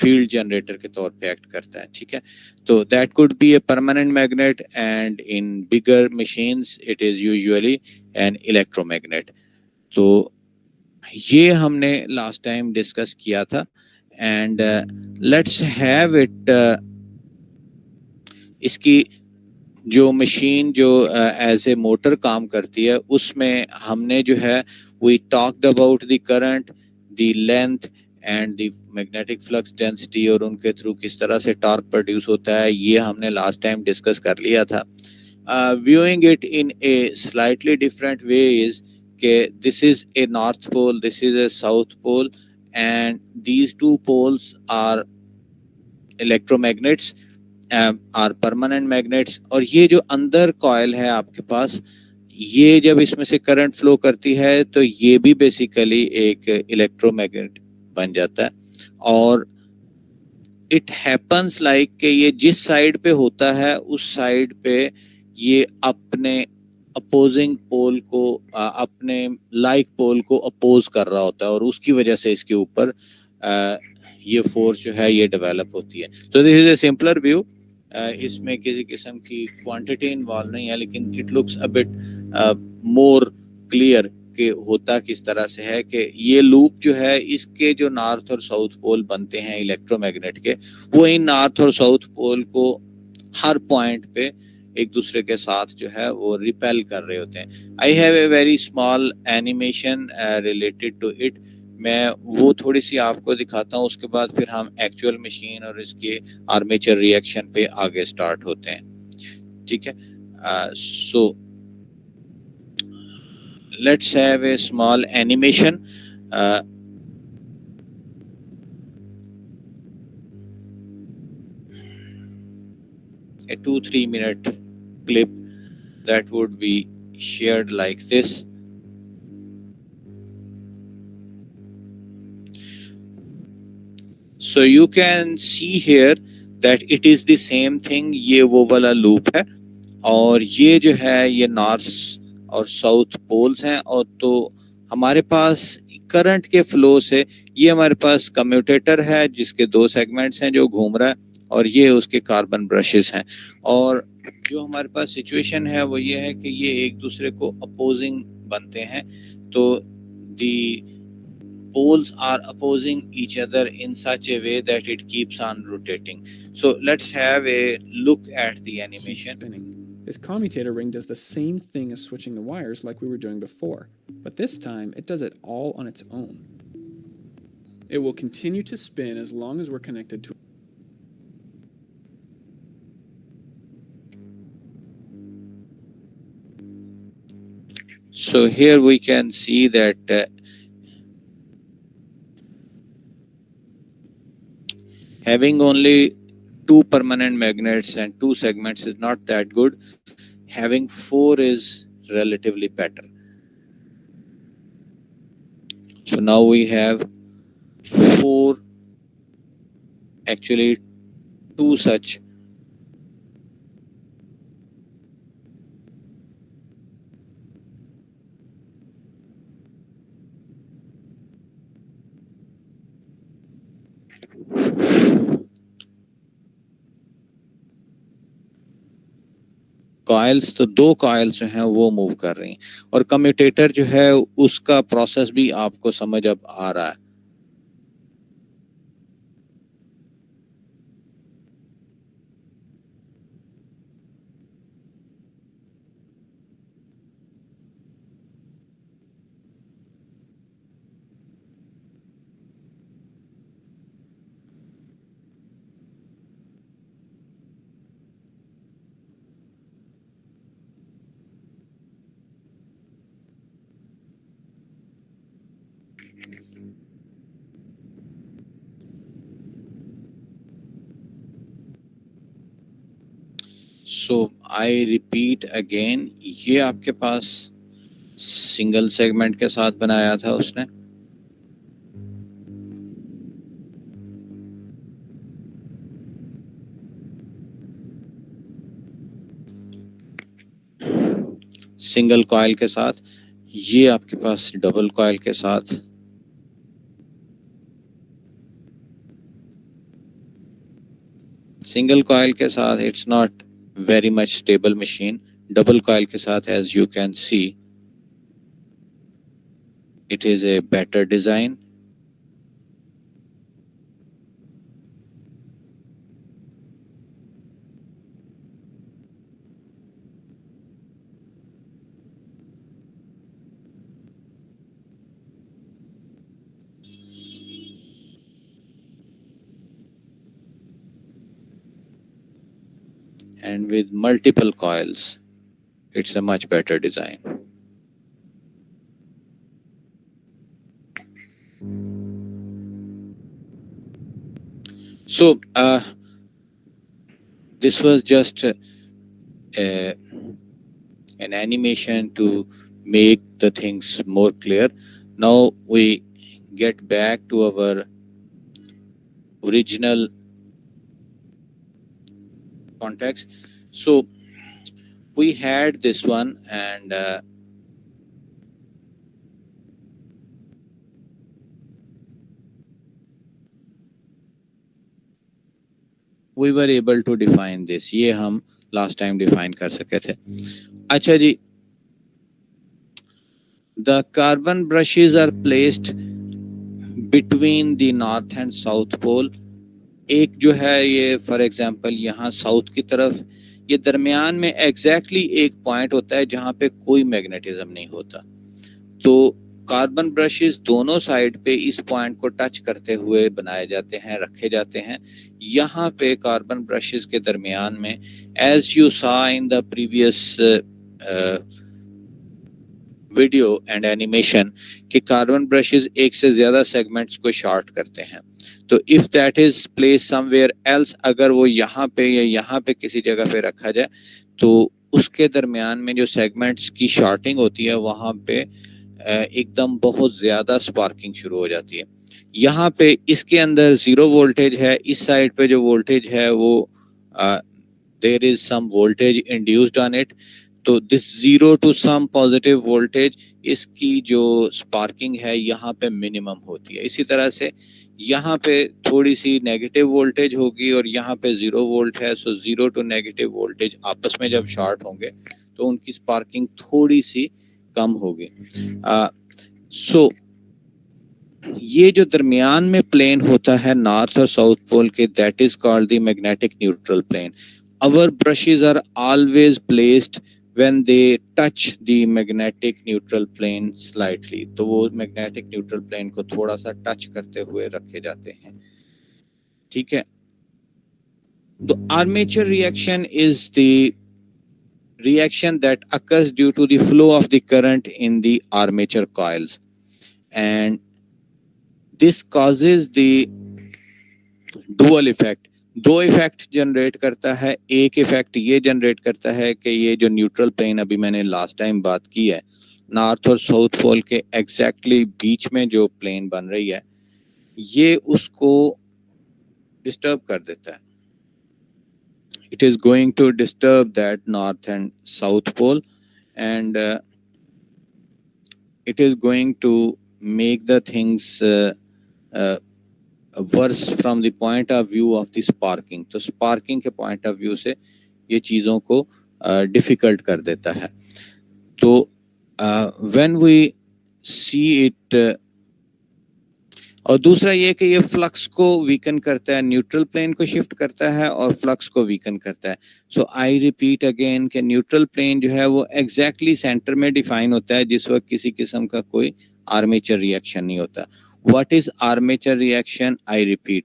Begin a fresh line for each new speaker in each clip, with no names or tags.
Field generator के तौर पे एक्ट करता है, ठीक है। तो that could be a permanent magnet and in bigger machines it is usually an electromagnet. तो ये हमने लास्ट टाइम डिस्कस किया था एंड लेट्स हैव इट। इसकी जो मशीन जो एज ए मोटर काम करती है उसमें हमने जो है we talked about the current, the length and the magnetic flux density और उनके थ्रू किस तरह से टॉर्क प्रोड्यूस होता है, ये हमने लास्ट टाइम डिस्कस कर लिया था। Viewing it in a slightly different way is के this is a north pole, this is a south pole and these two poles are electromagnets are permanent magnets. और ये जो अंदर कॉइल है आपके पास, ये जब इसमें से करंट फ्लो करती है तो ये भी बेसिकली एक इलेक्ट्रोमैग्नेट बन जाता है। और इट हैपन्स लाइक कि ये जिस साइड पे होता है उस साइड पे ये अपने अपोजिंग पोल को अपने लाइक पोल को अपोज कर रहा होता है और उसकी वजह से इसके ऊपर ये फोर्स जो है ये डेवलप होती है। तो this is A simpler view. इसमें किसी किस्म की क्वांटिटी इन्वॉल्व नहीं है, लेकिन it looks a bit more clear कि होता किस तरह से है कि ये लूप जो है इसके जो नॉर्थ और साउथ पोल बनते हैं इलेक्ट्रोमैग्नेट के, वो इन नॉर्थ और साउथ पोल को हर पॉइंट पे एक दूसरे के साथ जो है वो रिपेल कर रहे होते हैं। I have a very small animation related to it, मैं वो थोड़ी सी आपको दिखाता हूँ, उसके बाद फिर हम एक्चुअल मशीन और इसके आर्मेचर रिएक्शन पे आगे स्टार्ट होते हैं, ठीक है। सो let's have a small animation. A 2-3 minute clip that would be shared like this. So you can see here that it is the same thing. ये वो वाला loop है और ये जो है ये नॉर्थ और साउथ पोल्स हैं। और तो हमारे पास करंट के फ्लो से ये हमारे पास कम्यूटेटर है जिसके 2 सेगमेंट्स हैं जो घूम रहा है और ये उसके कार्बन ब्रशेस हैं। और जो हमारे पास सिचुएशन है वो ये है कि ये एक दूसरे को अपोजिंग बनते हैं, तो दी poles are opposing each other in such a way that it keeps on rotating. So let's have a look at the animation.
Keep spinning. This commutator ring does the same thing as switching the wires like we were doing before, but this time it does it all on its own. It will continue to spin as long as we're connected to.
So here we can see that having only 2 permanent magnets and 2 segments is not that good. Having 4 is relatively better. So now we have 4, actually 2 such coils, तो 2 coils जो हैं वो move कर रही हैं और commutator जो है उसका प्रोसेस भी आपको समझ अब आ रहा है। सो आई रिपीट अगेन, ये आपके पास सिंगल सेगमेंट के साथ बनाया था उसने, सिंगल कॉइल के साथ, ये आपके पास डबल कॉइल के साथ। सिंगल कॉइल के साथ it's not very much stable machine. Double coil के साथ as you can see it is a better design. And with multiple coils, it's a much better design. So this was just an animation to make the things more clear. Now we get back to our original context. So we had this one, and we were able to define this. ये हम last time define कर सके थे. अच्छा जी, the carbon brushes are placed between the north and south pole. एक जो है ये फॉर एग्जांपल यहाँ साउथ की तरफ, ये दरमियान में एग्जैक्टली एक पॉइंट होता है जहाँ पे कोई मैग्नेटिज्म नहीं होता. तो कार्बन ब्रशेस दोनों साइड पे इस पॉइंट को टच करते हुए बनाए जाते हैं, रखे जाते हैं. यहाँ पे कार्बन ब्रशेस के दरमियान में, एज यू सा in the previous video and animation, कि कार्बन ब्रशेस एक से ज्यादा सेगमेंट्स को शॉर्ट करते हैं. तो if that is place somewhere else, अगर वो यहाँ पे या यहाँ पे किसी जगह पे रखा जाए तो उसके दरमियान में जो सेगमेंट्स की शॉर्टिंग होती है वहाँ पे एकदम बहुत ज्यादा स्पार्किंग शुरू हो जाती है. यहाँ पे इसके अंदर 0 वोल्टेज है, इस साइड पे जो वोल्टेज है वो there is some voltage induced on it. तो this 0 to some positive voltage, इसकी जो स्पार्किंग है यहाँ पे मिनिमम होती है. इसी तरह से यहाँ पे थोड़ी सी नेगेटिव वोल्टेज होगी और यहाँ पे 0 वोल्ट है. सो 0 टू नेगेटिव वोल्टेज आपस में जब शॉर्ट होंगे तो उनकी स्पार्किंग थोड़ी सी कम होगी. सो ये जो दरमियान में प्लेन होता है नॉर्थ और साउथ पोल के, that is called the magnetic neutral plane. Our brushes are always placed when they touch the magnetic neutral plane slightly. तो वो magnetic neutral plane को थोड़ा सा टच करते हुए रखे जाते हैं. ठीक है. तो armature reaction is the reaction that occurs due to the flow of the current in the armature coils, and this causes the dual effect. दो इफेक्ट जनरेट करता है. एक इफेक्ट ये जनरेट करता है कि ये जो न्यूट्रल प्लेन अभी मैंने लास्ट टाइम बात की है, नॉर्थ और साउथ पोल के एग्जैक्टली बीच में जो प्लेन बन रही है, ये उसको डिस्टर्ब कर देता है. It is going to disturb that north and south pole, and it is going to make the things worse from the point of view of the sparking. तो स्पार्किंग के पॉइंट ऑफ व्यू से ये चीज़ों को difficult कर देता है. तो व्हेन वी सी इट, और दूसरा ये कि ये फ्लक्स को वीकन करता है, न्यूट्रल प्लेन को शिफ्ट करता है और फ्लक्स को वीकन करता है. सो आई रिपीट अगेन कि न्यूट्रल प्लेन जो है वो एग्जैक्टली सेंटर में डिफाइन होता है जिस वक्त किसी किस्म का कोई आर्मेचर रिएक्शन नहीं होता. What is armature reaction? I repeat,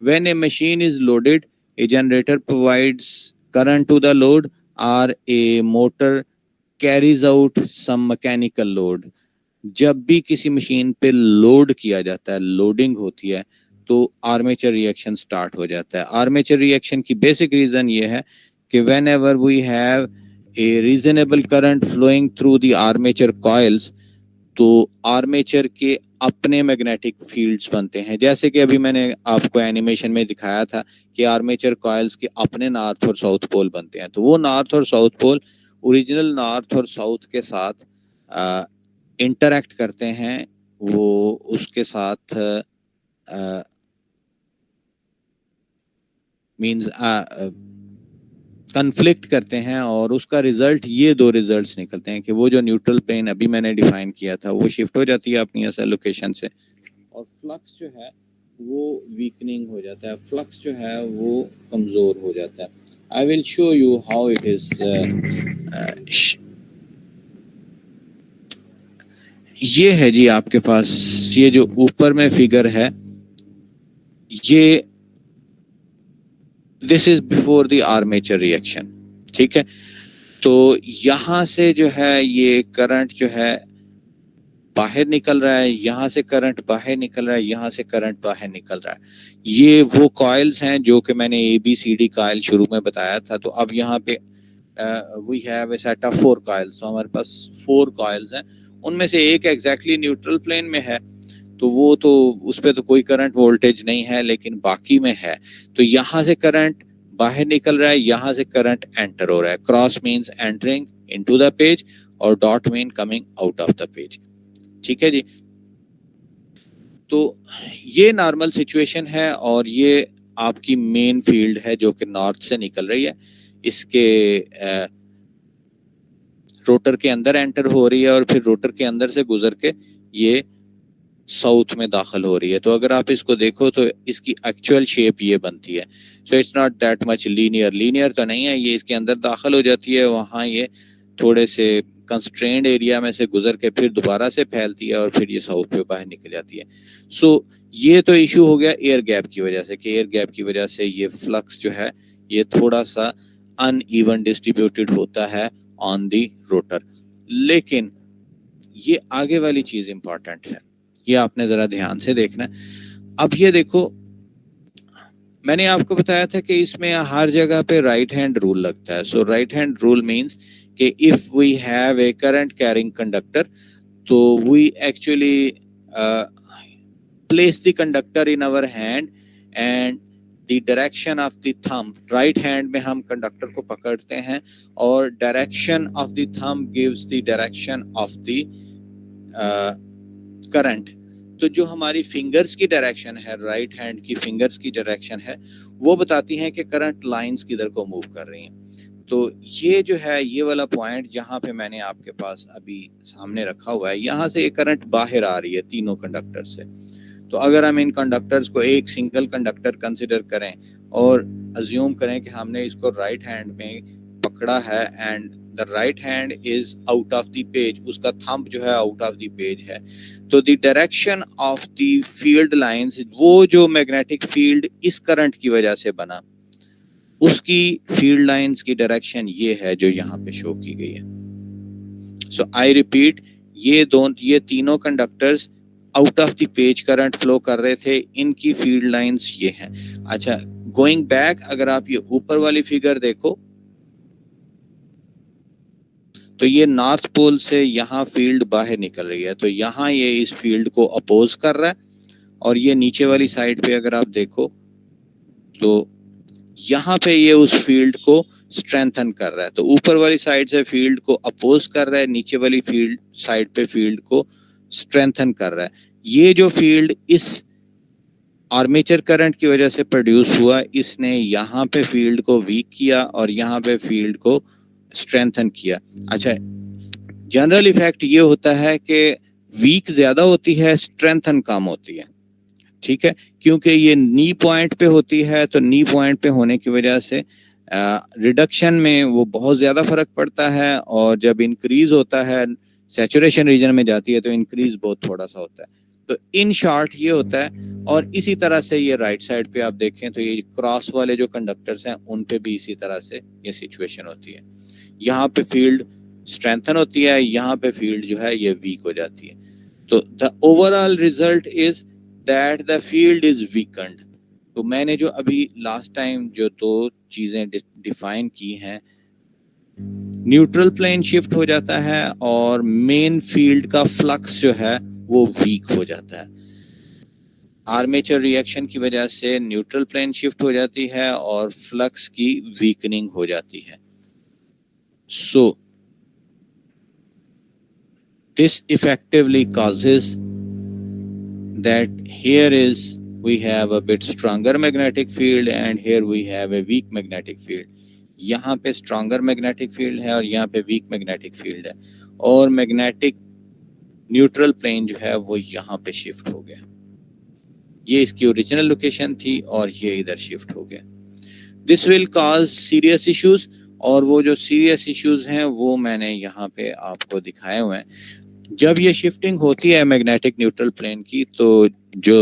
when a machine is loaded, a generator provides current to the load, or a motor carries out some mechanical load. जब भी किसी मशीन पे लोड किया जाता है, लोडिंग होती है, तो आर्मेचर रिएक्शन स्टार्ट हो जाता है. आर्मेचर रिएक्शन की बेसिक रीजन ये है कि whenever we have a reasonable current flowing through the armature coils, तो आर्मेचर के अपने मैग्नेटिक फील्ड्स बनते हैं. जैसे कि अभी मैंने आपको एनिमेशन में दिखाया था कि आर्मेचर कॉइल्स के अपने नॉर्थ और साउथ पोल बनते हैं. तो वो नॉर्थ और साउथ पोल ओरिजिनल नॉर्थ और साउथ के साथ इंटरैक्ट करते हैं. वो उसके साथ मीन्स कन्फ्लिक्ट करते हैं और उसका रिजल्ट, ये दो रिजल्ट्स निकलते हैं कि वो जो न्यूट्रल प्लेन अभी मैंने डिफाइन किया था वो शिफ्ट हो जाती है अपनी असल लोकेशन से, और फ्लक्स जो है वो वीकनिंग हो जाता है, फ्लक्स जो है वो कमज़ोर हो जाता है. I will show you how it is. ये है जी आपके पास, ये जो ऊपर में फिगर है, ये this is before the armature reaction. ठीक है, तो यहां से जो है ये करंट जो है बाहर निकल रहा है, यहां से करंट बाहर निकल रहा है, यहां से करंट बाहर निकल रहा है. ये वो कॉइल्स हैं जो कि मैंने ABCD कॉइल शुरू में बताया था. तो अब यहाँ पे we have a set of 4 coils. तो हमारे पास 4 कॉइल्स हैं, उनमें से एक एग्जैक्टली न्यूट्रल प्लेन में है, तो वो तो उस पर तो कोई करंट वोल्टेज नहीं है, लेकिन बाकी में है. तो यहाँ से करंट बाहर निकल रहा है, यहाँ से करंट एंटर हो रहा है. Cross means entering into the page और dot mean coming out of the page. ठीक है जी. तो ये नॉर्मल सिचुएशन है और ये आपकी मेन फील्ड है जो कि नॉर्थ से निकल रही है, इसके रोटर के अंदर एंटर हो रही है और फिर रोटर के अंदर से गुजर के ये साउथ में दाखिल हो रही है. तो अगर आप इसको देखो तो इसकी एक्चुअल शेप ये बनती है. So it's not that much linear तो नहीं है, ये इसके अंदर दाखिल हो जाती है, वहाँ ये थोड़े से कंस्ट्रेंड एरिया में से गुजर के फिर दोबारा से फैलती है और फिर ये साउथ पे बाहर निकल जाती है. सो ये तो इशू हो गया एयर गैप की वजह से, कि एयर गैप की वजह से ये फ्लक्स जो है ये थोड़ा सा अनइवन डिस्ट्रीब्यूटेड होता है ऑन दी रोटर. लेकिन ये आगे वाली चीज इंपॉर्टेंट है, ये आपने जरा ध्यान से देखना है. अब ये देखो, मैंने आपको बताया था कि इसमें हर जगह पे राइट हैंड रूल लगता है. So right hand rule means कि if we have a current carrying conductor, तो we actually place the conductor in our hand and the direction of the thumb, right hand में हम conductor को पकड़ते हैं और direction of the thumb gives the direction of the current. तो जो हमारी फिंगर्स की डायरेक्शन है, राइट हैंड की फिंगर्स की डायरेक्शन है, वो बताती हैं कि करंट लाइंस किधर को मूव कर रही हैं. तो ये जो है ये वाला पॉइंट जहाँ पे मैंने आपके पास अभी सामने रखा हुआ है, यहाँ से ये करंट बाहर आ रही है तीनों कंडक्टर से. तो अगर हम इन कंडक्टर्स को एक सिंगल कंडक्टर कंसिडर करें और अज्यूम करें कि हमने इसको राइट हैंड में पकड़ा है and the right hand is out of the page, उसका थंब जो है आउट ऑफ द पेज है, तो the direction of the field lines, वो जो मैग्नेटिक फील्ड इस करंट की वजह से बना, उसकी फील्ड लाइंस की डायरेक्शन ये है जो यहाँ पे शो की गई है. सो आई रिपीट, ये तीनों conductors out of the page current flow कर रहे थे, इनकी फील्ड लाइंस ये हैं. अच्छा, गोइंग बैक, अगर आप ये ऊपर वाली फिगर देखो तो ये नॉर्थ पोल से यहाँ फील्ड बाहर निकल रही है, तो यहाँ ये इस फील्ड को अपोज कर रहा है, और ये नीचे वाली साइड पे अगर आप देखो तो यहाँ पे ये उस फील्ड को स्ट्रेंथन कर रहा है. तो ऊपर वाली साइड से फील्ड को अपोज कर रहा है, नीचे वाली फील्ड साइड पे फील्ड को स्ट्रेंथन कर रहा है. ये जो फील्ड इस आर्मेचर करंट की वजह से प्रोड्यूस हुआ, इसने यहाँ पे फील्ड को वीक किया और यहाँ पे फील्ड को स्ट्रेंथन किया. अच्छा, जनरल इफेक्ट ये होता है कि वीक ज्यादा होती है, स्ट्रेंथन कम होती है. ठीक है, क्योंकि ये नी पॉइंट पे होती है, तो नी पॉइंट पे होने की वजह से रिडक्शन में वो बहुत ज्यादा फर्क पड़ता है, और जब इंक्रीज होता है सैचुरेशन रीजन में जाती है तो इंक्रीज बहुत थोड़ा सा होता है. तो इन शॉर्ट ये होता है. और इसी तरह से ये राइट साइड पे आप देखें तो ये क्रॉस वाले जो कंडक्टर्स हैं उन पे भी इसी तरह से ये सिचुएशन होती है. यहाँ पे फील्ड स्ट्रेंथन होती है, यहाँ पे फील्ड जो है ये वीक हो जाती है. तो the overall result is that the field is weakened. तो मैंने जो अभी लास्ट टाइम जो दो चीजें डिफाइन की हैं, न्यूट्रल प्लेन शिफ्ट हो जाता है और मेन फील्ड का फ्लक्स जो है वो वीक हो जाता है. आर्मेचर रिएक्शन की वजह से न्यूट्रल प्लेन शिफ्ट हो जाती है और फ्लक्स की वीकनिंग हो जाती है. सो this effectively causes that here is we have a bit stronger magnetic field and here we have a weak magnetic field. यहाँ पे stronger magnetic field है और यहाँ पे weak magnetic field है और magnetic neutral plane जो है वो यहाँ पे shift हो गया. ये इसकी original location थी और ये इधर shift हो गया. This will cause serious issues और वो जो serious issues हैं वो मैंने यहाँ पे आपको दिखाए हुए हैं. जब ये shifting होती है magnetic neutral plane की तो जो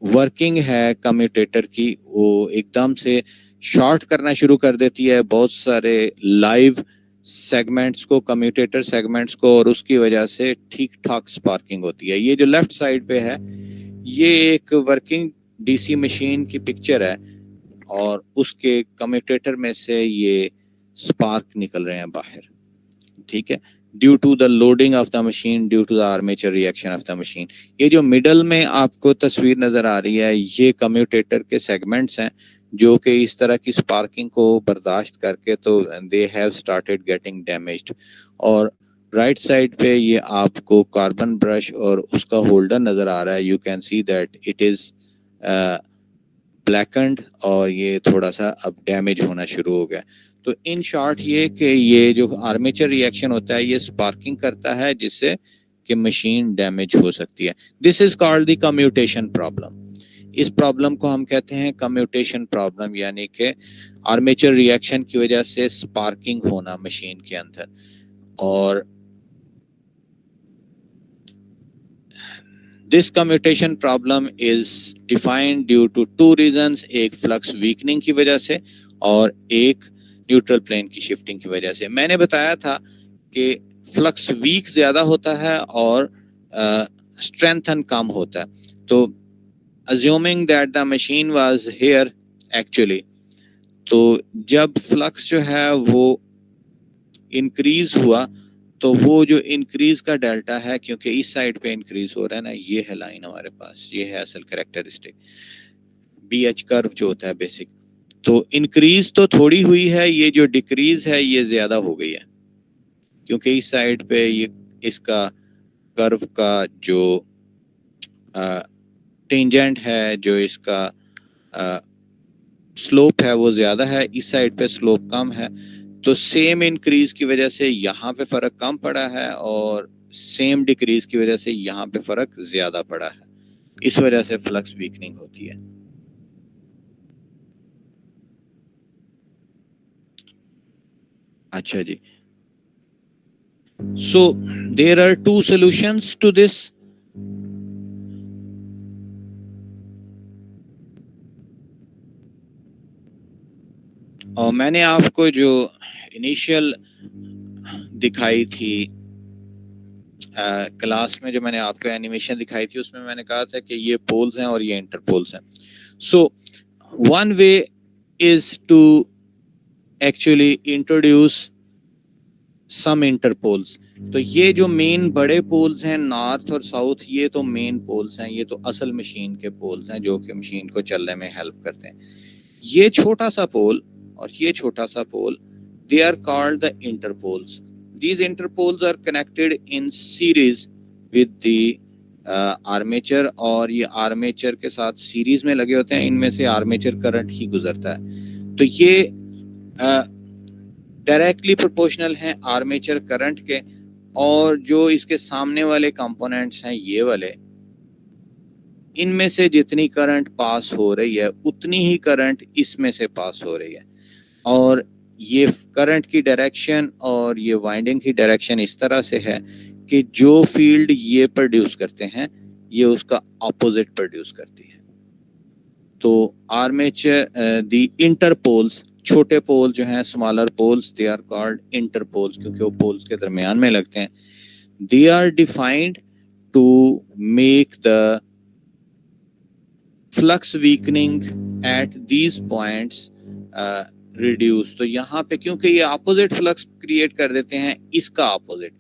वर्किंग है कम्यूटेटर की वो एकदम से शॉर्ट करना शुरू कर देती है बहुत सारे लाइव सेगमेंट्स को, कम्यूटेटर सेगमेंट्स को, और उसकी वजह से ठीक ठाक स्पार्किंग होती है. ये जो लेफ्ट साइड पे है ये एक वर्किंग डीसी मशीन की पिक्चर है और उसके कम्यूटेटर में से ये स्पार्क निकल रहे हैं बाहर. ठीक है, due to the loading of the machine, due to the armature reaction of the machine. ये जो मिडल में आपको तस्वीर नजर आ रही है ये कम्यूटेटर के सेगमेंट्स हैं जो कि इस तरह की स्पार्किंग को बर्दाश्त करके तो they have started getting damaged. और राइट साइड पे ये आपको कार्बन ब्रश और उसका होल्डर नजर आ रहा है. You can see that it is blackened और ये थोड़ा सा अब डैमेज होना शुरू हो गया. तो इन शॉर्ट ये कि ये जो आर्मेचर रिएक्शन होता है ये स्पार्किंग करता है जिससे कि मशीन डैमेज हो सकती है. This is called the commutation problem. इस प्रॉब्लम को हम कहते हैं कम्यूटेशन प्रॉब्लम, यानी कि आर्मेचर रिएक्शन की वजह से स्पार्किंग होना मशीन के अंदर. और this commutation problem is defined due to two reasons. एक फ्लक्स वीकनिंग की वजह से और एक न्यूट्रल प्लेन की शिफ्टिंग की वजह से. मैंने बताया था कि फ्लक्स वीक ज्यादा होता है और स्ट्रेंथन कम होता है. तो assuming that the machine was here actually, तो जब फ्लक्स जो है वो इंक्रीज हुआ तो वो जो इंक्रीज का डेल्टा है, क्योंकि इस साइड पे इंक्रीज हो रहा है ना, ये है लाइन हमारे पास, ये है असल कैरेक्टरिस्टिक BH कर्व जो होता है बेसिक. तो इंक्रीज तो थोड़ी हुई है, ये जो डिक्रीज है ये ज्यादा हो गई है क्योंकि इस साइड पे ये इसका कर्व का जो टेंजेंट है, जो इसका स्लोप है वो ज्यादा है, इस साइड पे स्लोप कम है. तो सेम इंक्रीज की वजह से यहाँ पे फर्क कम पड़ा है और सेम डिक्रीज की वजह से यहाँ पे फर्क ज्यादा पड़ा है. इस वजह से फ्लक्स वीकनिंग होती है. अच्छा जी, so there are two solutions to this. और मैंने आपको जो इनिशियल दिखाई थी क्लास में, जो मैंने आपको एनिमेशन दिखाई थी उसमें मैंने कहा था कि ये पोल्स हैं और ये इंटरपोल्स हैं. So one way is to actually introduce some interpoles. तो ये जो मेन बड़े पोल्स हैं नॉर्थ और साउथ, ये तो मेन पोल्स हैं, ये तो असल मशीन के पोल्स हैं जो कि मशीन को चलने में हेल्प करते हैं. ये छोटा सा पोल और ये छोटा सा पोल, they are called the interpoles. These interpoles are connected in series with the armature, और ये आर्मेचर के साथ सीरीज में लगे होते हैं. इनमें से आर्मेचर करंट ही गुजरता है. तो ये डायरेक्टली प्रोपोर्शनल हैं आर्मेचर करंट के, और जो इसके सामने वाले कंपोनेंट्स हैं ये वाले, इनमें से जितनी करंट पास हो रही है उतनी ही करंट इसमें से पास हो रही है. और ये करंट की डायरेक्शन और ये वाइंडिंग की डायरेक्शन इस तरह से है कि जो फील्ड ये प्रोड्यूस करते हैं ये उसका ऑपोजिट प्रोड्यूस करती है. तो आर्मेचर द इंटरपोल्स, छोटे पोल जो हैं, smaller poles, they are called interpoles क्योंकि वो पोल्स के दरमियान में लगते हैं. They are defined to make the flux weakening at these points reduce. तो यहाँ पे क्योंकि ये अपोजिट फ्लक्स क्रिएट कर देते हैं, इसका अपोजिट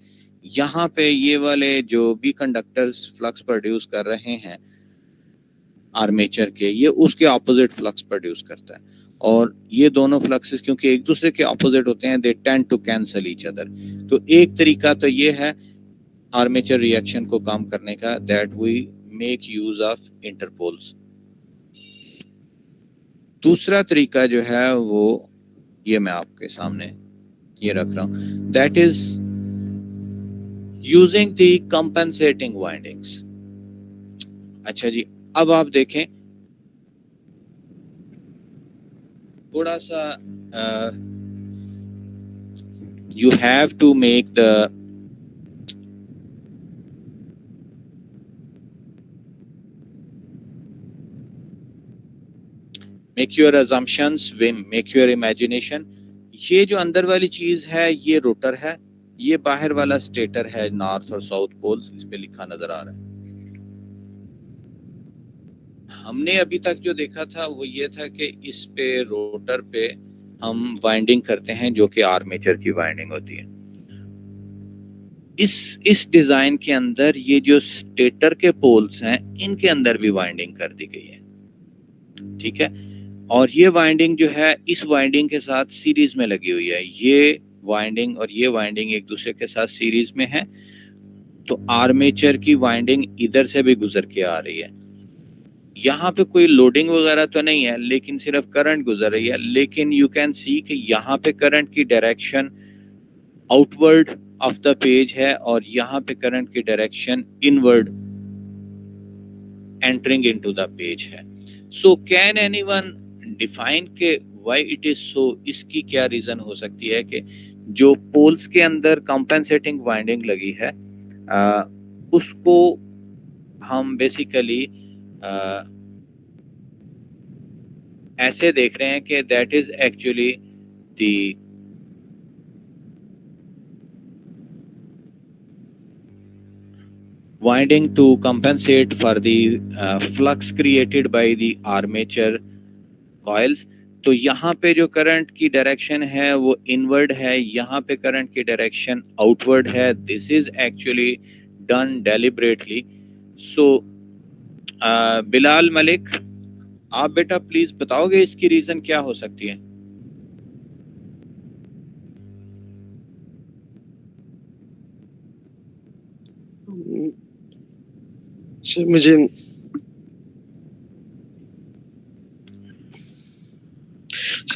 यहाँ पे ये वाले जो भी कंडक्टर्स फ्लक्स प्रोड्यूस कर रहे हैं आर्मेचर के, ये उसके अपोजिट फ्लक्स प्रोड्यूस करता है. और ये दोनों फ्लक्सेस क्योंकि एक दूसरे के अपोजिट होते हैं, they tend to cancel each other. तो एक तरीका तो ये है आर्मेचर रिएक्शन को कम करने का, that we make use of interpoles. दूसरा तरीका जो है वो ये मैं आपके सामने ये रख रहा हूं, that is using the compensating windings. अच्छा जी, अब आप देखें थोड़ा सा you have to make the make your assumptions, make your imagination. ये जो अंदर वाली चीज है ये रोटर है, ये बाहर वाला स्टेटर है, नॉर्थ और साउथ पोल्स इस पे लिखा नजर आ रहा है। हमने अभी तक जो देखा था वो ये था कि इस पे रोटर पे हम वाइंडिंग करते हैं जो कि आर्मेचर की वाइंडिंग होती है। इस डिजाइन के अंदर ये जो स्टेटर के पोल्स हैं इनके अंदर भी वाइंडिंग कर दी गई है, ठीक है। और ये वाइंडिंग जो है इस वाइंडिंग के साथ सीरीज में लगी हुई है, ये वाइंडिंग और ये वाइंडिंग एक दूसरे के साथ सीरीज में है। तो आर्मेचर की वाइंडिंग इधर से भी गुजर के आ रही है। यहाँ पे कोई लोडिंग वगैरह तो नहीं है, लेकिन सिर्फ करंट गुजर रही है। लेकिन यू कैन सी कि यहाँ पे करंट की direction outward of the page है और यहाँ पे करंट की direction inward entering into the page है। सो कैन एनीवन डिफाइन के व्हाई इट इज सो? इसकी क्या रीजन हो सकती है कि जो पोल्स के अंदर कंपेंसेटिंग वाइंडिंग लगी है उसको हम बेसिकली ऐसे देख रहे हैं कि that is actually the winding to compensate for the flux created by the armature coils। तो यहाँ पे जो करंट की डायरेक्शन है वो इनवर्ड है, यहाँ पे करंट की डायरेक्शन आउटवर्ड है। This is actually done deliberately. So Bilal Malik, आप बेटा प्लीज बताओगे इसकी रीजन क्या हो सकती है?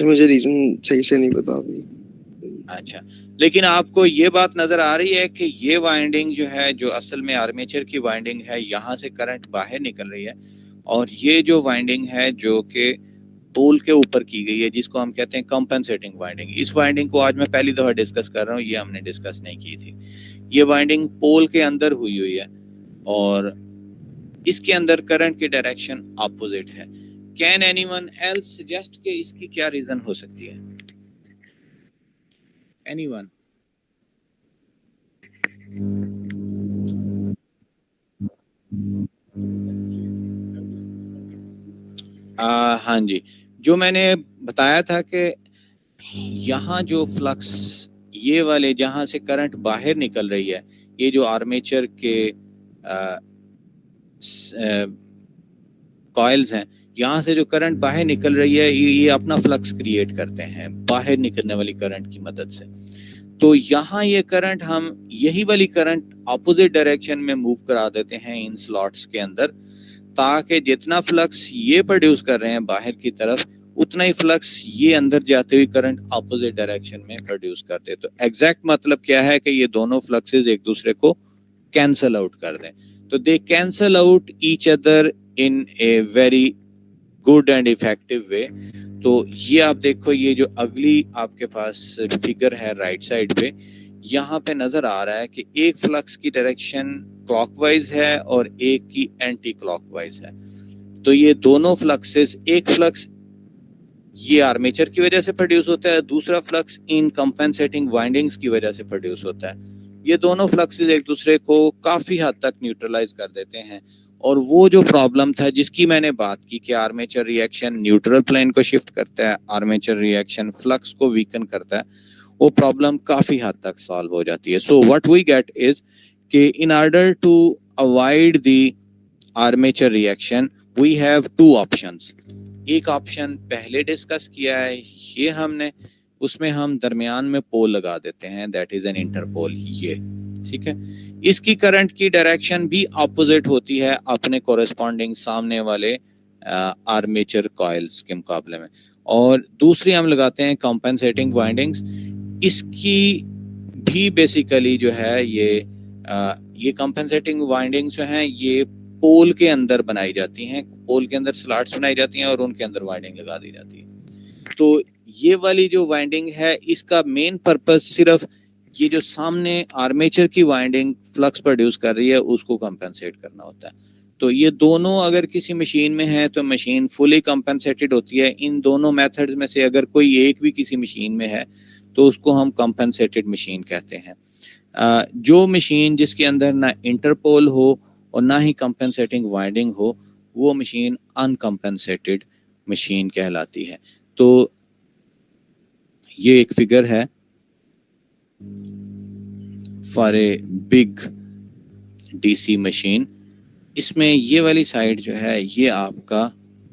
मुझे रीजन सही से नहीं पता अभी।
अच्छा, लेकिन आपको ये बात नजर आ रही है कि ये वाइंडिंग जो है जो असल में आर्मेचर की वाइंडिंग है, यहाँ से करंट बाहर निकल रही है, और ये जो वाइंडिंग है जो कि पोल के ऊपर की गई है जिसको हम कहते हैं कंपनसेटिंग वाइंडिंग। इस वाइंडिंग को आज मैं पहली दफा डिस्कस कर रहा हूँ, ये हमने डिस्कस नहीं की थी। ये वाइंडिंग पोल के अंदर हुई हुई है और इसके अंदर करंट की डायरेक्शन अपोजिट है। कैन एनीवन एल्स सजेस्ट कि इसकी क्या रीजन हो सकती है? एनीवन? हाँ जी, जो मैंने बताया था कि यहाँ जो फ्लक्स ये वाले जहाँ से करंट बाहर निकल रही है, ये जो आर्मेचर के कॉइल्स हैं, यहाँ से जो करंट बाहर निकल रही है ये अपना फ्लक्स क्रिएट करते हैं बाहर निकलने वाली करंट की मदद से। तो यहाँ ये करंट हम यही वाली करंट ऑपोजिट डायरेक्शन में मूव करा देते हैं इन स्लॉट्स के अंदर, ताकि जितना फ्लक्स ये प्रोड्यूस कर रहे हैं बाहर की तरफ उतना ही फ्लक्स ये अंदर जाते हुए करंट ऑपोजिट डायरेक्शन में प्रोड्यूस करते हैं। तो एग्जैक्ट मतलब क्या है कि ये दोनों फ्लक्सेस एक दूसरे को कैंसल आउट कर दें। तो दे cancel out each other in a very good and effective way. तो ये आप देखो, ये जो अगली आपके पास फिगर है राइट साइड पे, यहाँ पे नजर आ रहा है कि एक फ्लक्स की डायरेक्शन क्लॉकवाइज है और एक की एंटी क्लॉकवाइज है। तो ये दोनों फ्लक्सेस, एक फ्लक्स ये आर्मेचर की वजह से प्रोड्यूस होता है, दूसरा फ्लक्स इन कंपेंसेटिंग वाइंडिंग्स की वजह से प्रोड्यूस होता है। ये दोनों फ्लक्सेस एक दूसरे को काफी हद तक न्यूट्रलाइज कर देते हैं। और वो जो प्रॉब्लम था जिसकी मैंने बात की कि आर्मेचर रिएक्शन न्यूट्रल प्लेन को शिफ्ट करता है, आर्मेचर रिएक्शन फ्लक्स को वीकन करता है, वो प्रॉब्लम काफी हद तक सॉल्व हो जाती है। So what we get is कि in order to avoid the armature reaction we have two options. एक ऑप्शन पहले डिस्कस किया है ये हमने, उसमें हम दरमियान में पोल लगा देते हैं, दैट इज एन इंटरपोल, ये ठीक है। इसकी करंट की डायरेक्शन भी ऑपोजिट होती है अपने कोरेस्पॉन्डिंग सामने वाले आर्मेचर कॉइल्स के मुकाबले में। और दूसरी हम लगाते हैं कॉम्पेंसेटिंग वाइंडिंग्स। इसकी भी बेसिकली जो है ये कॉम्पेंसेटिंग वाइंडिंग्स जो हैं ये पोल के अंदर बनाई जाती हैं, पोल के अंदर स्लॉट्स बनाई जाती हैं और उनके अंदर वाइंडिंग लगा दी जाती है। तो ये वाली जो वाइंडिंग है इसका मेन पर्पस सिर्फ ये जो सामने आर्मेचर की वाइंडिंग फ्लक्स प्रोड्यूस कर रही है उसको कंपेंसेट करना होता है। तो ये दोनों अगर किसी मशीन में है तो मशीन फुली कंपेंसेटेड होती है। इन दोनों मेथड्स में से अगर कोई एक भी किसी मशीन में है तो उसको हम कंपेंसेटेड मशीन कहते हैं। जो मशीन जिसके अंदर ना इंटरपोल हो और ना ही कंपेंसेटिंग वाइंडिंग हो वो मशीन अनकंपेंसेटेड मशीन कहलाती है। तो ये एक फिगर है for a big DC machine. इसमें ये वाली साइड जो है ये आपका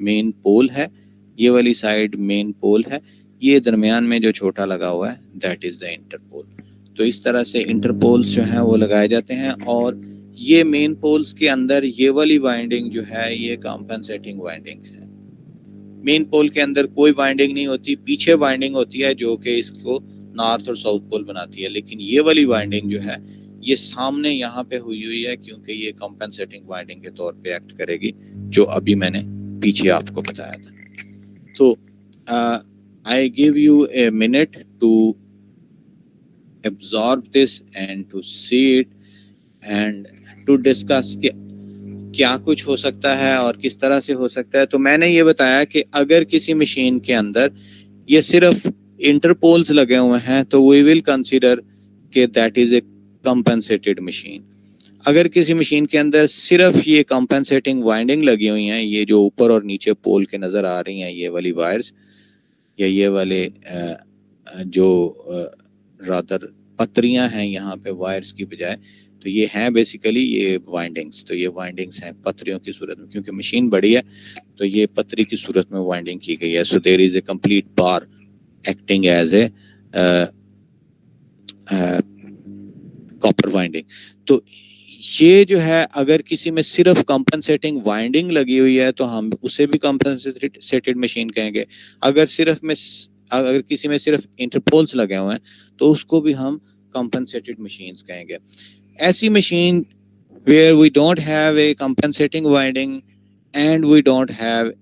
मेन पोल है, ये वाली साइड मेन पोल है, ये दरमियान में जो छोटा लगा हुआ है दैट इज द इंटरपोल। तो इस तरह से इंटरपोल्स जो हैं वो लगाए जाते हैं और ये मेन पोल्स के अंदर ये वाली वाइंडिंग जो है ये कंपेंसेटिंग वाइंडिंग है। मेन पोल के अंदर कोई वाइंडिंग नहीं होती, पीछे वाइंडिंग होती है जो कि इसको नॉर्थ और साउथ पोल बनाती है, लेकिन ये वाली वाइंडिंग जो है ये सामने यहाँ पे हुई है क्योंकि ये कंपेंसेटिंग वाइंडिंग के तौर पे एक्ट करेगी जो अभी मैंने पीछे आपको बताया था। तो I give you a minute to absorb this and to see it and to discuss कि क्या कुछ हो सकता है और किस तरह से हो सकता है। तो मैंने ये बताया कि अगर किसी मशीन के अंदर ये सिर्फ इंटरपोल्स लगे हुए हैं तो वी विल कंसीडर कि that is a compensated machine. अगर किसी मशीन के अंदर सिर्फ ये कंपेंसेटिंग वाइंडिंग लगी हुई हैं, ये जो ऊपर और नीचे पोल के नज़र आ रही हैं ये वाली वायर्स या ये वाले जो रादर पत्रियां हैं यहाँ पे वायर्स की बजाय, तो ये हैं बेसिकली ये वाइंडिंग्स। तो ये वाइंडिंग्स हैं पत्रियों की सूरत में, क्योंकि मशीन बड़ी है तो ये पत्री की सूरत में वाइंडिंग की गई है। So there is a complete bar acting as a copper winding. तो ये जो है अगर किसी में सिर्फ कंपेंसेटिंग वाइंडिंग लगी हुई है तो हम उसे भी कंपेंसेटेड मशीन कहेंगे। अगर किसी में सिर्फ इंटरपोल्स लगे हुए हैं तो उसको भी हम कंपेंसेटेड मशीन्स कहेंगे। ऐसी machine where we don't have a compensating winding and we don't have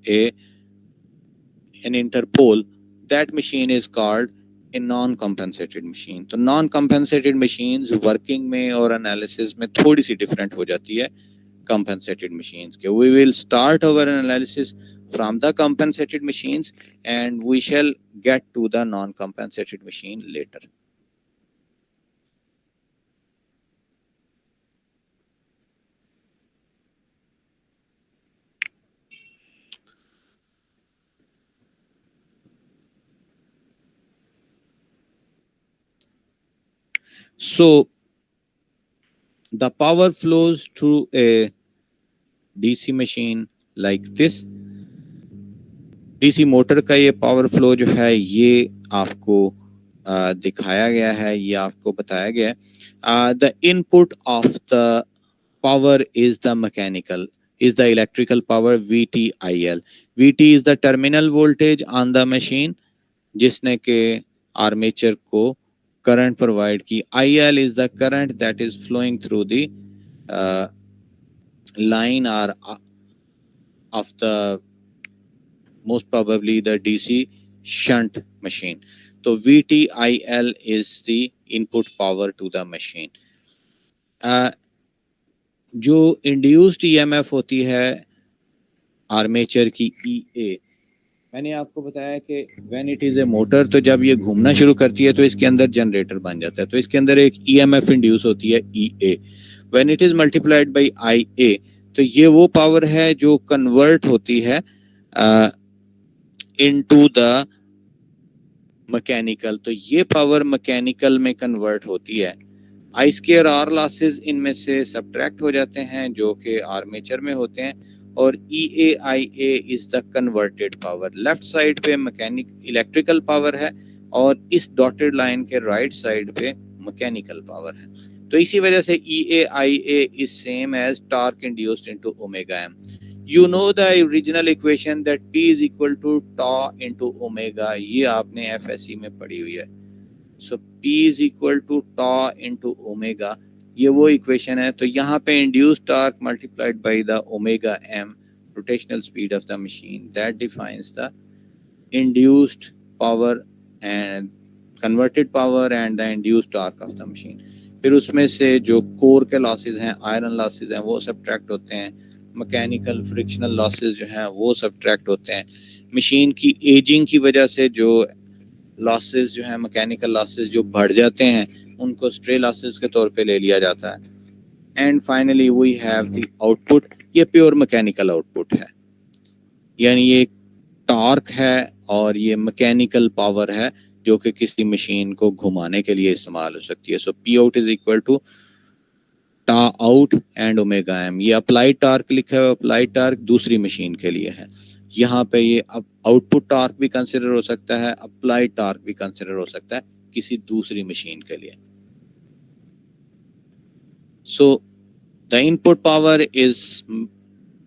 an interpole, that machine is called a non compensated machine. तो नॉन कंपेंसेटेड मशीन्स वर्किंग में और एनालिसिस में थोड़ी सी डिफरेंट हो जाती है कंपेंसेटेड मशीन्स के। We will start our analysis from the compensated machines and we shall get to the non-compensated machine later. So the power flows through a DC machine like this. DC motor का ये power flow जो है ये आपको दिखाया गया है, ये आपको बताया गया है। The input of the power is the mechanical is the electrical power VTIL. VT is the terminal voltage on the machine जिसने के आर्मेचर को करंट प्रोवाइड की। IL is the current that is flowing through the line or of the most probably the DC shunt machine. तो VTIL is the input power to the machine. जो induced EMF होती है armature की EA, मैंने आपको बताया कि when it is a motor, तो जब ये घूमना शुरू करती है तो इसके अंदर जनरेटर बन जाता है, तो इसके अंदर एक EMF इंड्यूस होती है EA। When it is multiplied by IA, तो ये वो पावर है जो कन्वर्ट होती है इनटू द मैकेनिकल। तो ये पावर मैकेनिकल में कन्वर्ट होती है। आई स्क्वायर आर लॉसेस इनमें से सब्ट्रैक्ट हो जाते हैं जो कि आर्मेचर में होते हैं, और EAIA is the converted power. Left side पे इलेक्ट्रिकल पावर है और इस डॉटेड लाइन के राइट साइड पे मैकेनिकल पावर है। तो इसी वजह से EAIA is same as torque induced into omega m। You know the original equation that P is equal to tau into omega, ये आपने FSE में पढ़ी हुई है. So P is equal to tau into omega, ये वो equation है. तो यहाँ पे induced torque multiplied by the omega m, rotational speed of the machine, that defines the induced power and converted power and the induced torque of the machine. फिर उसमें से जो कोर के लॉसेज हैं, आयरन लॉसेज हैं, वो subtract होते हैं. मैकेनिकल फ्रिक्शनल लॉसेज जो हैं वो सब्ट्रैक्ट होते हैं. मशीन की एजिंग की वजह से जो लॉसेज जो हैं, मैकेनिकल लॉसेज जो बढ़ जाते हैं, उनको स्ट्रे लॉसेज के तौर पे ले लिया जाता है. And finally we have the output. ये प्योर मैकेनिकल आउटपुट है, यानी ये टॉर्क है और ये मैकेनिकल पावर है जो कि किसी मशीन को घुमाने के लिए इस्तेमाल हो सकती है. So P out is equal to tau out and omega M. ये अप्लाइड टॉर्क लिखा है, अप्लाइड टॉर्क दूसरी मशीन के लिए है. यहाँ पे ये आउटपुट टॉर्क भी कंसिडर हो सकता है, अप्लाइड टॉर्क भी कंसिडर हो सकता है किसी दूसरी मशीन के लिए. So the input power is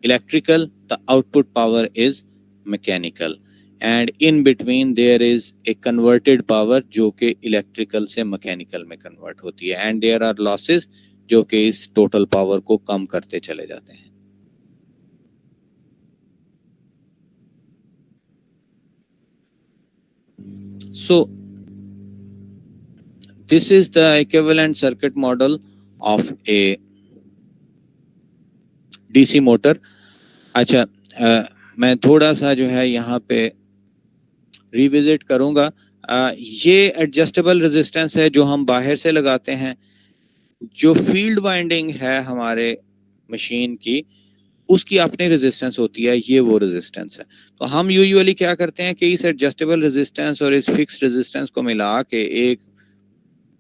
electrical, the output power is mechanical, and in between their is A converted power जो कि इलेक्ट्रिकल से मैकेनिकल में कन्वर्ट होती है. एंड देयर आर लॉसेस जो कि इस टोटल पावर को कम करते चले जाते हैं. So this is the equivalent circuit model of a DC motor. अच्छा, मैं थोड़ा सा जो है यहाँ पे रिविजिट करूँगा. ये एडजस्टेबल रेजिस्टेंस है जो हम बाहर से लगाते हैं. जो फील्ड वाइंडिंग है हमारे मशीन की, उसकी अपनी रेजिस्टेंस होती है, ये वो रेजिस्टेंस है. तो हम यूजुअली क्या करते हैं कि इस एडजस्टेबल रेजिस्टेंस और इस फिक्स्ड रेजिस्टेंस को मिला के एक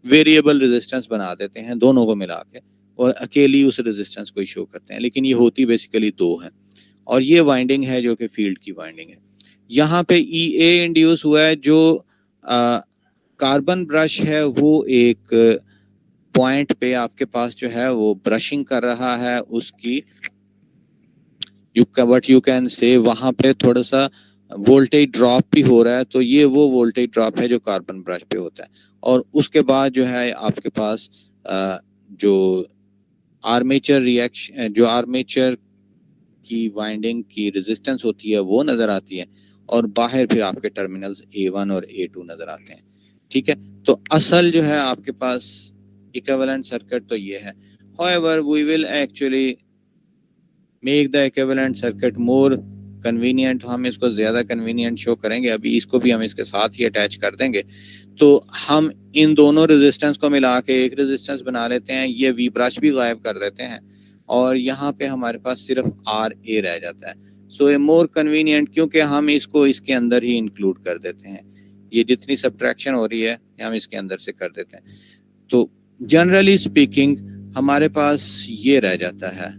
वेरिएबल रेजिस्टेंस बना देते हैं, दोनों को मिला के, और अकेली उस रेजिस्टेंस को ही शो करते हैं. लेकिन ये होती बेसिकली दो है, और ये वाइंडिंग है जो कि फील्ड की वाइंडिंग है. यहाँ पे EA इंड्यूस हुआ है. जो कार्बन ब्रश है वो एक पॉइंट पे आपके पास जो है वो ब्रशिंग कर रहा है, उसकी व्हाट यू कैन से वहां पे थोड़ा सा वोल्टेज ड्रॉप भी हो रहा है. तो ये वो वोल्टेज ड्रॉप है जो कार्बन ब्रश पे होता है. और उसके बाद जो है आपके पास जो आर्मेचर रिएक्शन, जो आर्मेचर की वाइंडिंग की रेजिस्टेंस होती है वो नजर आती है, और बाहर फिर आपके टर्मिनल्स A1 और A2 नजर आते हैं. ठीक है, तो असल जो है आपके पास इक्विवेलेंट सर्किट तो ये है. However, we will actually make the equivalent circuit more convenient. हम इसको ज्यादा कन्वीनियंट शो करेंगे. अभी इसको भी हम इसके साथ ही अटैच कर देंगे. तो हम इन दोनों रेजिस्टेंस को मिला के एक रेजिस्टेंस बना लेते हैं. ये वी ब्रश भी गायब कर देते हैं, और यहाँ पे हमारे पास सिर्फ RA रह जाता है. सो ए मोर कन्वीनियंट, क्योंकि हम इसको इसके अंदर ही इंक्लूड कर देते हैं. ये जितनी सब्ट्रैक्शन हो रही है हम इसके अंदर से कर देते हैं. तो जनरली स्पीकिंग हमारे पास ये रह जाता है.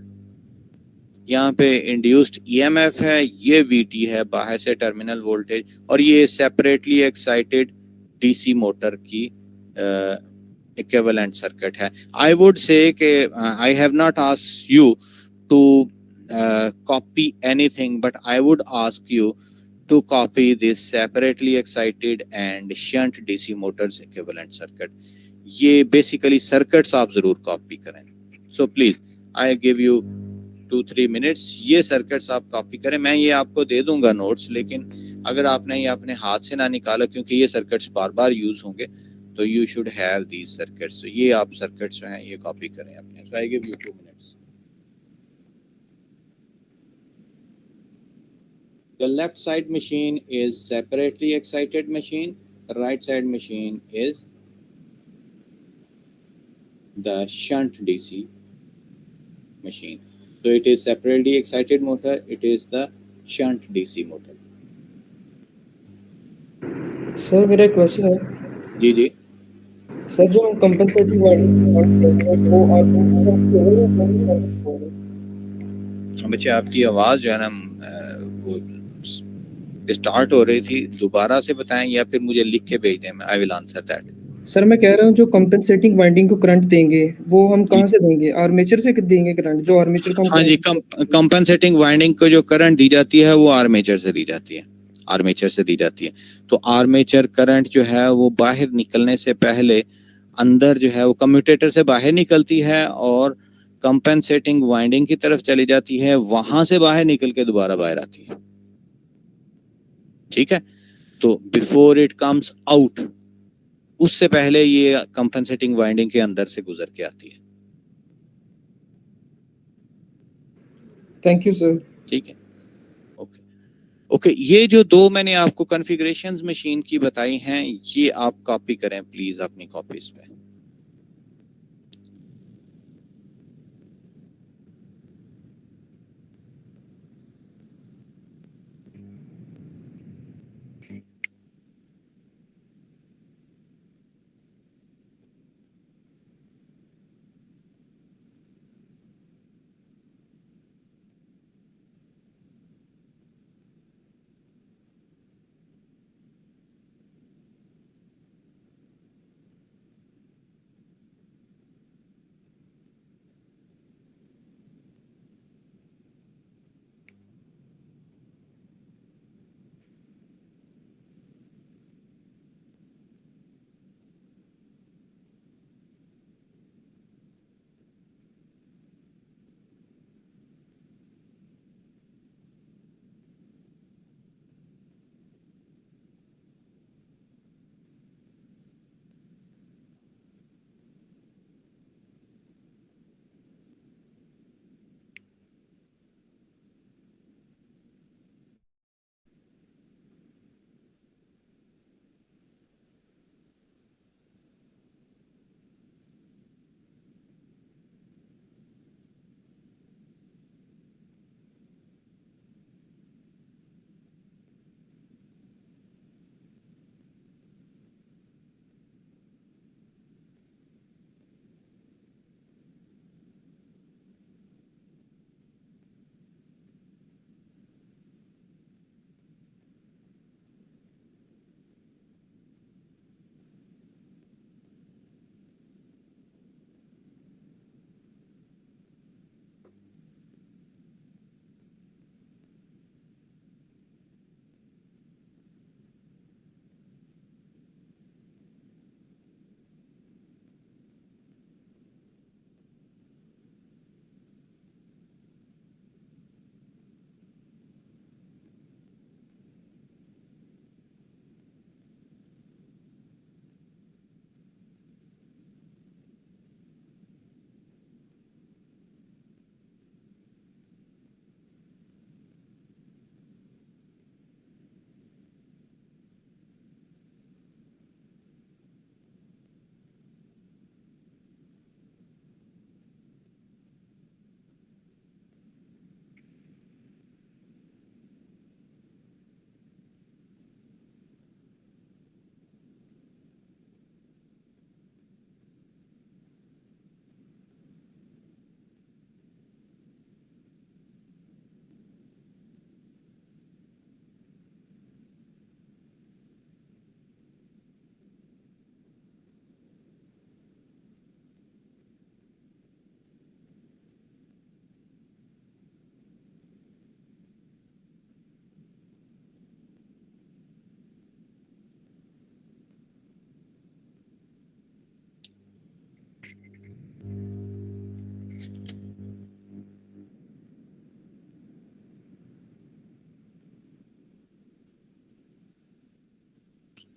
यहाँ पे इंड्यूस्ड EMF है, ये VT है बाहर से टर्मिनल वोल्टेज, और ये सेपरेटली एक्साइटेड DC मोटर की इक्विवेलेंट सर्किट है. आई वुड से कि I have not asked you to copy anything, but I would ask you to copy this separately excited and shunt DC motors equivalent circuit. ये basically circuits आप जरूर copy करें. So please, I give you 2-3 minutes. ये circuits आप copy करें. मैं ये आपको दे दूंगा notes, लेकिन अगर आपने ये अपने हाथ से ना निकाला, क्योंकि ये circuits बार बार use होंगे, तो you should have these circuits. So ये आप circuits जो हैं ये copy करें अपने. So I give you 2 minutes. The left side machine is separately excited machine. The right side machine is the shunt DC machine. So it is separately excited motor. It is the shunt DC motor.
Sir मेरा एक question है.
जी जी
sir जो हम compensating वो
बच्चे, आपकी आवाज़ जो है ना वो स्टार्ट हो रही थी, दोबारा से बताएं या फिर मुझे लिख के भेज दें. I will answer that.
Sir मैं कह रहा हूँ जो कंपेंसेटिंग वाइंडिंग को करंट देंगे वो हम कहाँ से देंगे? आर्मेचर से देंगे करंट, जो आर्मेचर को हम
हाँ जी, कंपनसेटिंग वाइंडिंग को जो करंट दी जाती है वो आर्मेचर से दी जाती है, आर्मेचर से दी जाती है। तो आर्मेचर करंट जो है वो बाहर निकलने से पहले अंदर जो है वो कम्यूटेटर से बाहर निकलती है और कंपनसेटिंग वाइंडिंग की तरफ चली जाती है, वहां से बाहर निकल के दोबारा बाहर आती है। ठीक है, तो बिफोर इट कम्स आउट, उससे पहले ये कंपनसेटिंग वाइंडिंग के अंदर से गुजर के आती है।
Thank you sir.
ठीक है, ओके ओके। ये जो दो मैंने आपको कॉन्फ़िगरेशंस मशीन की बताई हैं, ये आप कॉपी करें प्लीज अपनी कॉपीज पे।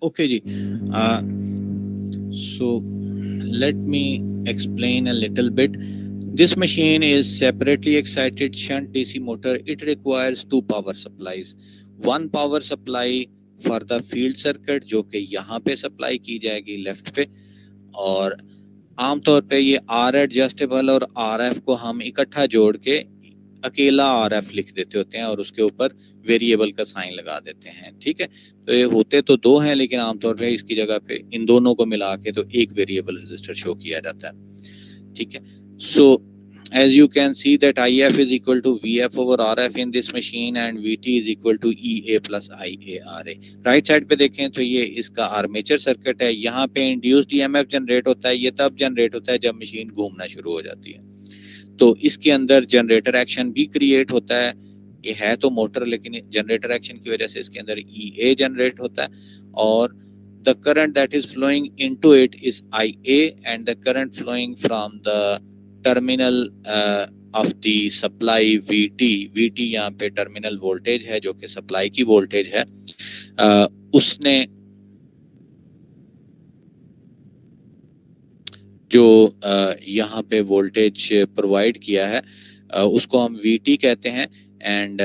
Okay ji. So let me explain a little bit. This machine is separately excited shunt DC motor. It requires two power supplies. One power supply for the field circuit जो कि यहाँ पे supply की जाएगी left पे, और आमतौर पे ये आर एडजस्टेबल और आर एफ को हम इकट्ठा जोड़ के अकेला आर एफ लिख देते होते हैं और उसके ऊपर वेरिएबल का साइन लगा देते हैं। ठीक है, तो ये होते तो दो हैं लेकिन आमतौर पे इसकी जगह पे इन दोनों को मिला के तो एक वेरिएबल रजिस्टर शो किया जाता है। ठीक है, सो as you can see that IF is equal to VF over RF in this machine and VT is equal to EA plus IARA. Right side पे देखें तो ये इसका आर्मेचर सर्किट है, यहाँ पे इंड्यूस्ड EMF जनरेट होता है, ये तब जनरेट होता है जब मशीन घूमना शुरू हो जाती है, तो इसके अंदर जनरेटर एक्शन भी क्रिएट होता है। ये है तो मोटर, लेकिन जनरेटर एक्शन की वजह से इसके अंदर EA जनरेट होता है और the current that is flowing into it is IA and the current flowing from the terminal of the supply VT यहाँ पे टर्मिनल वोल्टेज है जो कि सप्लाई की वोल्टेज है, उसने जो यहाँ पे वोल्टेज प्रोवाइड किया है उसको हम VT कहते हैं and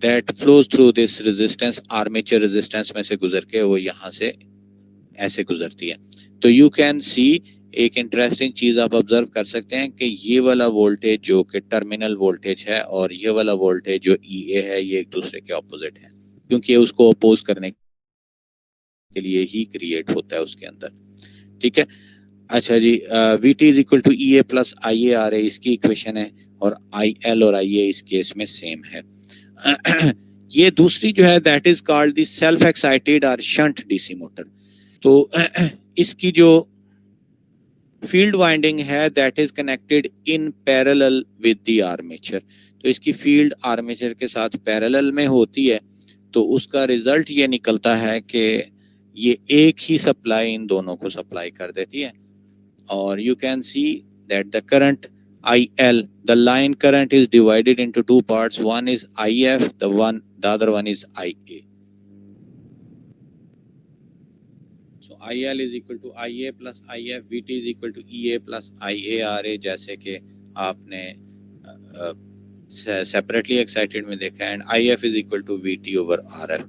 that flows through this resistance, armature resistance में से गुजर के वो यहाँ से ऐसे गुजरती है। तो यू कैन सी एक इंटरेस्टिंग चीज आप ऑब्जर्व कर सकते हैं कि ये वाला वोल्टेज जो कि टर्मिनल वोल्टेज है और ये वाला वोल्टेज जो EA है ये एक दूसरे के ऑपोजिट है, क्योंकि उसको अपोज करने के लिए ही क्रिएट होता है उसके अंदर। ठीक है, अच्छा जी, VT is equal to EA plus IARA इसकी इक्वेशन है और IL और IA इस केस में सेम है। ये दूसरी जो है that is called the self excited और शंट डीसी मोटर। तो इसकी जो फील्ड वाइंडिंग है that is connected in parallel with the armature, तो इसकी फील्ड आर्मेचर के साथ पैरेलल में होती है, तो उसका रिजल्ट ये निकलता है कि ये एक ही सप्लाई इन दोनों को सप्लाई कर देती है। और you can see that the current IL, the line current is divided into two parts. One is IF, the other one is IA. So IL is equal to IA plus IF, VT is equal to EA plus IARA, जैसे कि आपने separately excited में देखा है, and IF is equal to VT over RF।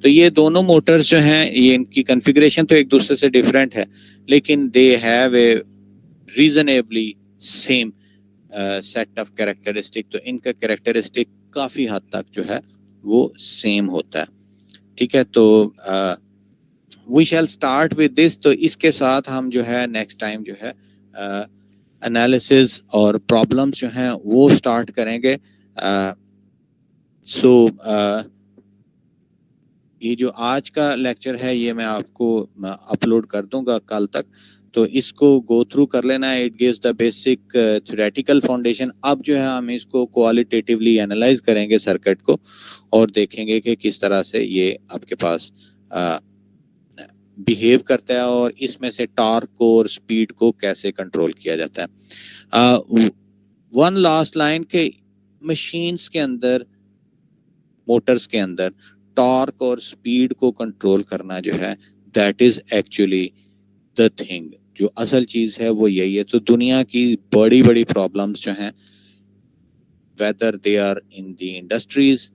तो ये दोनों Motors जो हैं ये इनकी कॉन्फ़िगरेशन तो एक दूसरे से डिफरेंट है, लेकिन they have a reasonably same set of characteristic, तो इनका कैरेक्टरिस्टिक काफ़ी हद तक जो है वो सेम होता है। ठीक है, तो we shall start with this. तो इसके साथ हम जो है नेक्स्ट टाइम जो है एनालिसिस और प्रॉब्लम्स जो हैं वो स्टार्ट करेंगे। ये जो आज का लेक्चर है ये मैं आपको अपलोड कर दूंगा कल तक, तो इसको गो थ्रू कर लेना है। It gives the basic theoretical foundation. अब जो है हम इसको क्वालिटेटिवली एनालाइज करेंगे सर्किट को और देखेंगे कि किस तरह से ये आपके पास बिहेव करता है और इसमें से टॉर्क को और स्पीड को कैसे कंट्रोल किया जाता है। वन लास्ट लाइन के मशीन्स के अंदर, मोटर्स के अंदर टॉर्क और स्पीड को कंट्रोल करना जो है that is actually the thing, जो असल चीज है वो यही है। तो दुनिया की बड़ी बड़ी प्रॉब्लम्स जो हैं, whether they are in the industries,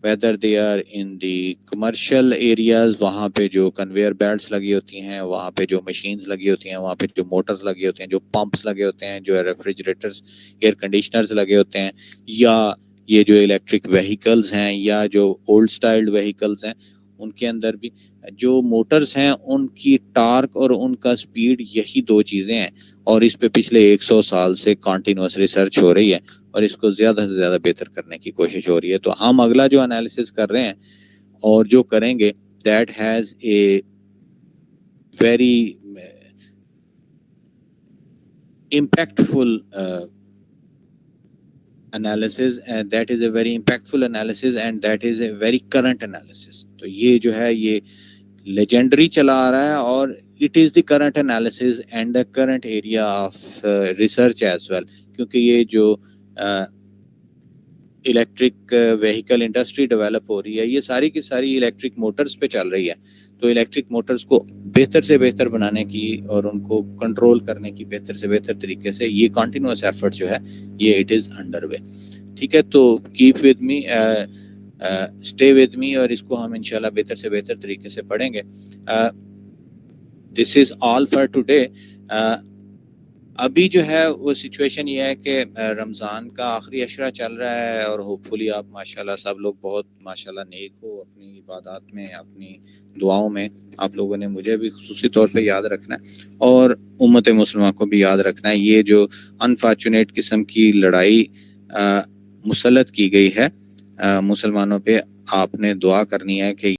whether they are in the commercial areas, वहाँ पे जो कन्वेयर बेल्ट्स लगी होती हैं, वहाँ पे जो मशीन्स लगी होती हैं, वहाँ पे जो मोटर्स लगे होते हैं, जो पंप्स लगे होते हैं, जो रेफ्रिजरेटर्स, एयर कंडीशनर्स लगे होते हैं, या ये जो इलेक्ट्रिक व्हीकल्स हैं या जो ओल्ड स्टाइल्ड व्हीकल्स हैं, उनके अंदर भी जो मोटर्स हैं उनकी टार्क और उनका स्पीड, यही दो चीज़ें हैं। और इस पे पिछले 100 साल से कॉन्टिन्यूस रिसर्च हो रही है और इसको ज़्यादा से ज़्यादा बेहतर करने की कोशिश हो रही है। तो हम अगला जो एनालिसिस कर रहे हैं और जो करेंगे that has a very impactful analysis, and that is a very impactful analysis and that is a very current analysis। तो ये जो है ये legendary चला आ रहा है और it is the current analysis and the current area of research as well, क्योंकि ये जो इलेक्ट्रिक व्हीकल इंडस्ट्री डेवलप हो रही है ये सारी की सारी इलेक्ट्रिक मोटर्स पे चल रही है। तो इलेक्ट्रिक मोटर्स को बेहतर से बेहतर बनाने की और उनको कंट्रोल करने की बेहतर से बेहतर तरीके से ये कॉन्टिन्यूस एफर्ट जो है ये इट इज़ अंडर वे। ठीक है, तो keep with me, stay with me और इसको हम इंशाल्लाह बेहतर से बेहतर तरीके से पढ़ेंगे। This is all for today. अभी जो है वो सिचुएशन ये है कि रमज़ान का आखिरी अशरा चल रहा है और होपफुली आप माशाल्लाह सब लोग बहुत माशाल्लाह नेक हो अपनी इबादत में, अपनी दुआओं में। आप लोगों ने मुझे भी खुसूसी तौर पे याद रखना है और उम्मत मुसलमान को भी याद रखना है। ये जो अनफॉर्चुनेट किस्म की लड़ाई मुसल्लत की गई है मुसलमानों पे, आपने दुआ करनी है कि